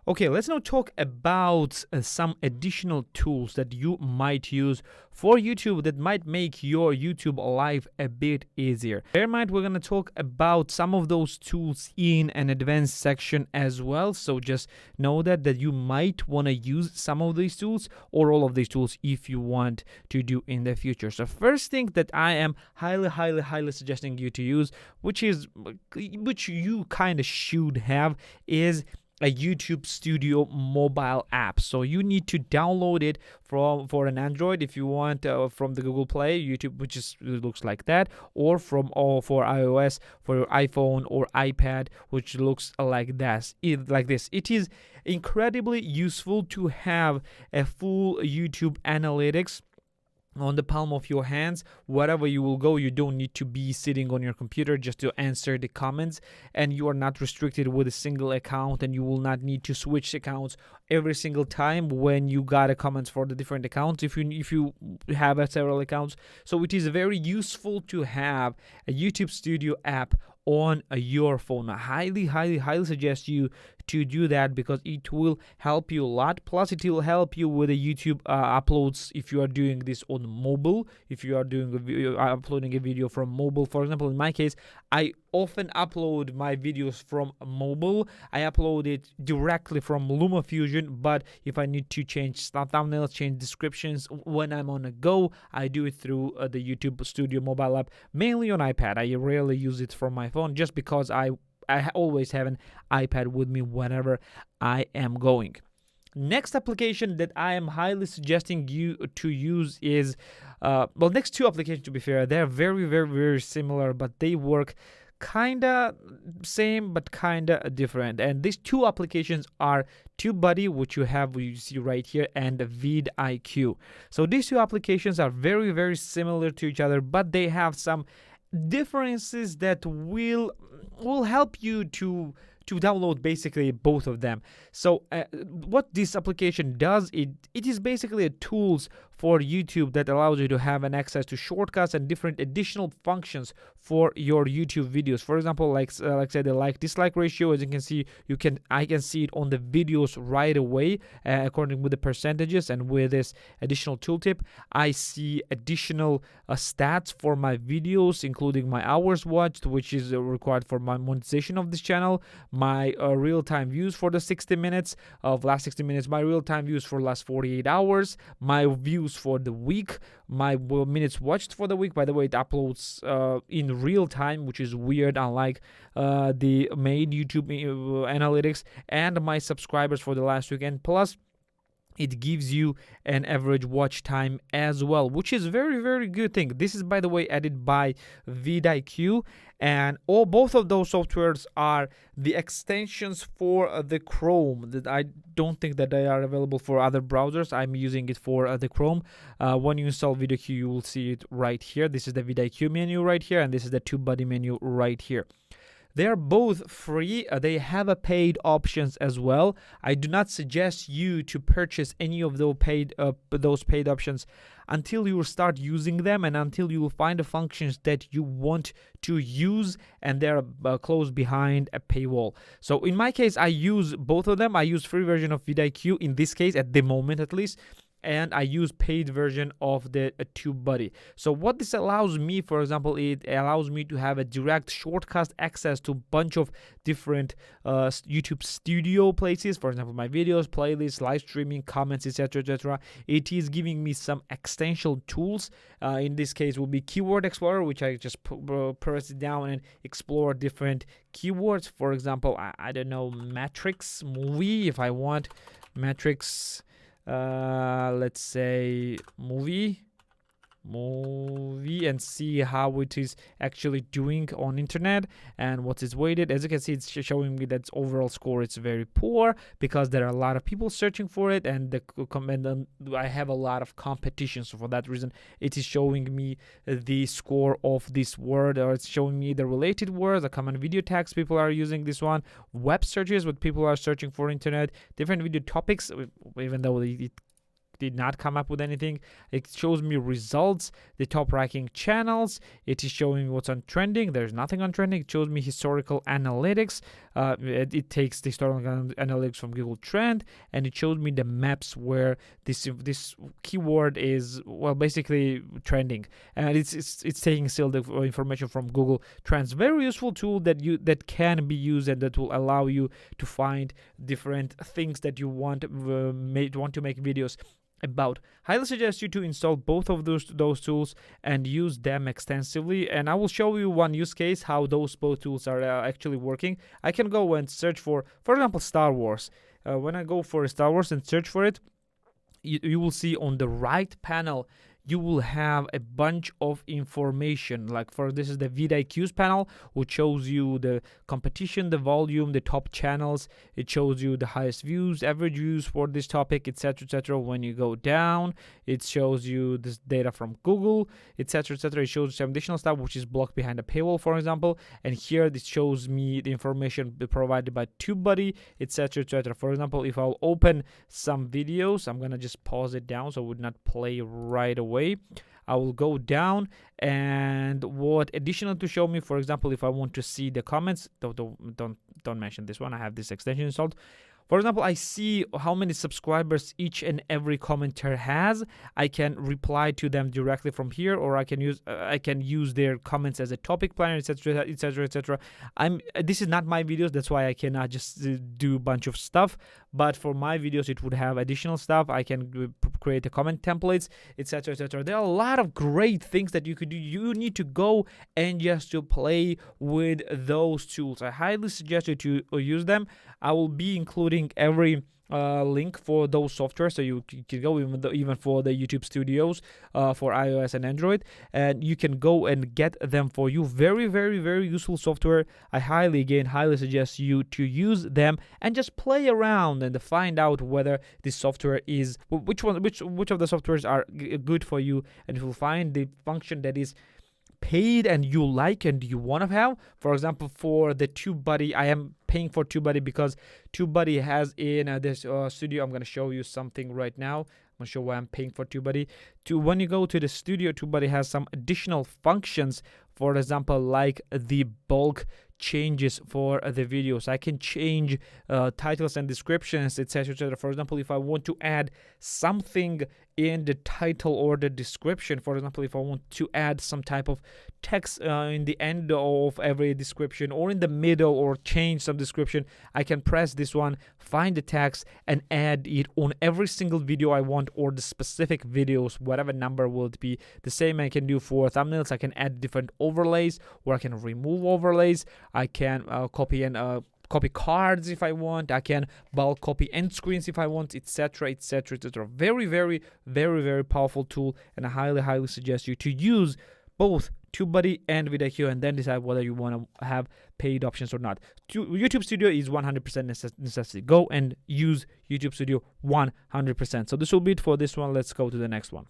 Okay, let's now talk about some additional tools that you might use for YouTube that might make your YouTube life a bit easier. Bear in mind, we're going to talk about some of those tools in an advanced section as well. So just know that you might want to use some of these tools or all of these tools if you want to do in the future. So first thing that I am highly suggesting you to use, which you kind of should have, is a YouTube Studio mobile app. So you need to download it for an Android if you want, from the Google Play, YouTube, which looks like that, or for iOS, for your iPhone or iPad, which looks like this. It is incredibly useful to have a full YouTube analytics on the palm of your hands. Wherever you will go, you don't need to be sitting on your computer just to answer the comments, and you are not restricted with a single account, and you will not need to switch accounts every single time when you got a comments for the different accounts if you have several accounts. So it is very useful to have a YouTube Studio app on your phone. I highly suggest you to do that because it will help you a lot. Plus, it will help you with the YouTube uploads if you are doing this on mobile. If you are uploading a video from mobile, for example, in my case, I often upload my videos from mobile. I upload it directly from LumaFusion, but if I need to change thumbnails, change descriptions when I'm on a go, I do it through the YouTube Studio mobile app, mainly on iPad. I rarely use it from my phone just because I always have an iPad with me whenever I am going. Next application that I am highly suggesting you to use is, next two applications, to be fair, they're very similar, but they work kinda same but kinda different. And these two applications are TubeBuddy, which you see right here, and vidIQ. So these two applications are very similar to each other, but they have some differences that will help you to download basically both of them. So what this application does, it is basically a tools for YouTube that allows you to have an access to shortcuts and different additional functions for your YouTube videos. For example, like say the like-dislike ratio, as you can see, I can see it on the videos right away according with the percentages. And with this additional tooltip, I see additional stats for my videos, including my hours watched, which is required for my monetization of this channel, my real-time views for the 60 minutes of last 60 minutes, my real-time views for last 48 hours, my views for the week, my minutes watched for the week. By the way, it uploads in real time, which is weird, unlike the main YouTube analytics, and my subscribers for the last week. And plus, it gives you an average watch time as well, which is very good thing. This is, by the way, added by vidIQ, and both of those softwares are the extensions for the Chrome. That I don't think that they are available for other browsers. I'm using it for the Chrome. When you install vidIQ, you will see it right here. This is the vidIQ menu right here, and this is the TubeBuddy menu right here. They are both free. They have a paid options as well. I do not suggest you to purchase any of those paid options until you start using them and until you will find the functions that you want to use, and they're close behind a paywall. So in my case, I use both of them. I use free version of vidIQ in this case, at the moment at least, and I use paid version of the TubeBuddy. So what this allows me, for example, it allows me to have a direct shortcut access to a bunch of different YouTube Studio places. For example, my videos, playlists, live streaming, comments, etc. It is giving me some extension tools. In this case, will be Keyword Explorer, which I just press it down and explore different keywords. For example, I don't know, Matrix movie. If I want Matrix, let's say movie, and see how it is actually doing on internet and what is weighted. As you can see, it's showing me that its overall score is very poor because there are a lot of people searching for it, and I have a lot of competition. So for that reason, it is showing me the score of this word, or it's showing me the related words, the common video tags people are using this one, web searches, what people are searching for internet, different video topics, even though it did not come up with anything. It shows me results, the top ranking channels. It is showing what's on trending. There's nothing on trending. It shows me historical analytics. It takes the historical analytics from Google Trend, and it shows me the maps where this keyword is, well, basically trending, and it's taking still the information from Google Trends. Very useful tool that can be used, and that will allow you to find different things that you want to make videos about. Highly suggest you to install both of those tools and use them extensively, and I will show you one use case how those both tools are actually working. I can go and search for example, Star Wars. When I go for Star Wars and search for it, you will see on the right panel you will have a bunch of information. Like this is the vidIQs panel, which shows you the competition, the volume, the top channels. It shows you the highest views, average views for this topic, etc., etc. When you go down, it shows you this data from Google, etc., etc. It shows some additional stuff which is blocked behind a paywall, for example. And here this shows me the information provided by TubeBuddy, etc., etc. For example, if I'll open some videos, I'm gonna just pause it down so it would not play right away. I will go down, and what additional to show me, for example, if I want to see the comments, don't mention this one, I have this extension installed. For example, I see how many subscribers each and every commenter has. I can reply to them directly from here, or I can use their comments as a topic planner, etc., etc., etc. This is not my videos, that's why I cannot just do a bunch of stuff. But for my videos, it would have additional stuff. I can create the comment templates, etc., etc. There are a lot of great things that you could do. You need to go and just to play with those tools. I highly suggest you to use them. I will be including every link for those software, so you can go even for the YouTube Studios for iOS and Android, and you can go and get them for you. Very, very, very useful software. I highly suggest you to use them and just play around and find out whether this software is which of the softwares are good for you, and if you find the function that is paid and you like and you want to have. For example, for the TubeBuddy, I am paying for TubeBuddy because TubeBuddy has in this studio. I'm going to show you something right now. I'm going to show why I'm paying for TubeBuddy. When you go to the studio, TubeBuddy has some additional functions. For example, like the bulk changes for the videos. I can change titles and descriptions, etc., etc. For example, if I want to add something in the title or the description, for example, if I want to add some type of text in the end of every description or in the middle, or change some description, I can press this one, find the text, and add it on every single video I want, or the specific videos, whatever number will it be. The same I can do for thumbnails. I can add different overlays, or I can remove overlays. I can copy cards if I want. I can bulk copy end screens if I want, etc., etc., etc. Very, very, very, very powerful tool, and I highly suggest you to use both TubeBuddy and vidIQ, and then decide whether you want to have paid options or not. YouTube Studio is 100% necessity. Go and use YouTube Studio 100%. So this will be it for this one. Let's go to the next one.